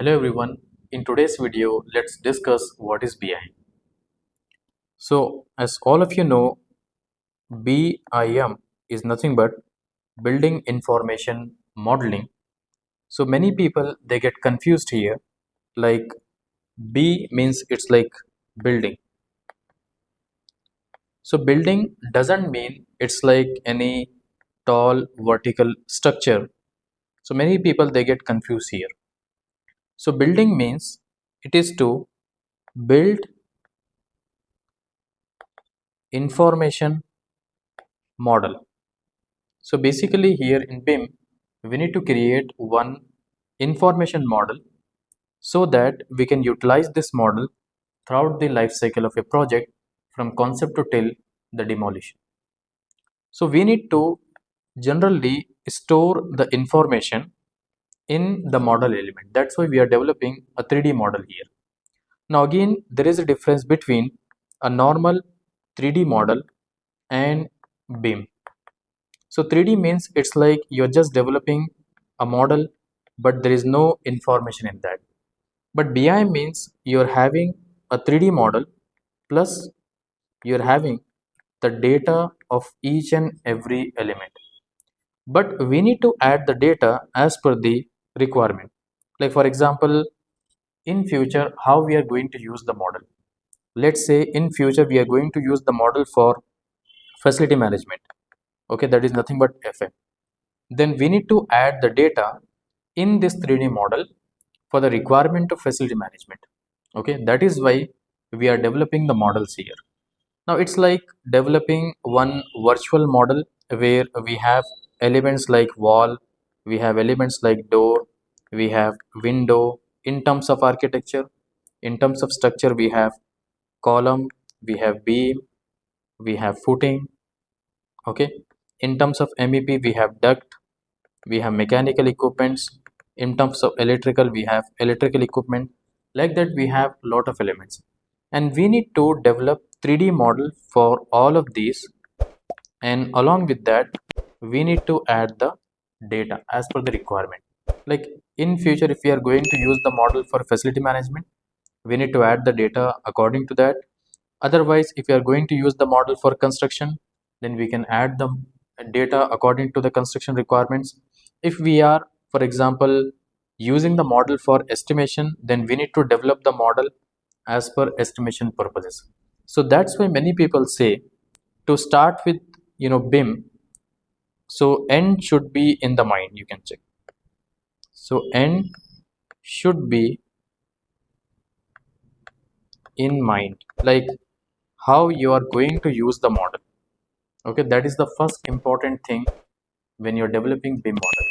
Hello everyone, in today's video let's discuss what is BIM. So as all of you know, BIM is nothing but building information modeling. So many people they get confused here, like B means it's like building. So building doesn't mean it's like any tall vertical structure. So many people they get confused here. So building means it is to build information model. So basically here in BIM, we need to create one information model so that we can utilize this model throughout the life cycle of a project from concept to till the demolition. So we need to generally store the information in the model element. That's why we are developing a 3D model here. Now again, there is a difference between a normal 3D model and BIM. So 3D means it's like you're just developing a model, but there is no information in that. But BI means you're having a 3D model plus you're having the data of each and every element. But we need to add the data as per the requirement. Like for example, in future, how we are going to use the model. Let's say in future, we are going to use the model for facility management. Okay, that is nothing but FM. Then we need to add the data in this 3D model for the requirement of facility management. Okay, that is why we are developing the models here. Now it's like developing one virtual model where we have elements like wall, we have elements like door, we have window. In terms of architecture, in terms of structure, we have column, we have beam, we have footing. Okay, in terms of MEP, we have duct, we have mechanical equipments. In terms of electrical, we have electrical equipment. Like that, we have lot of elements, and we need to develop 3D model for all of these. And along with that, we need to add the data as per the requirement. Like in future, if we are going to use the model for facility management, we need to add the data according to that. Otherwise, if you are going to use the model for construction, then we can add the data according to the construction requirements. If we are, for example, using the model for estimation, then we need to develop the model as per estimation purposes. So that's why many people say to start with, BIM. So end should be in the mind. You can check. So end should be in mind, like how you are going to use the model. Okay, that is the first important thing when you're developing BIM model.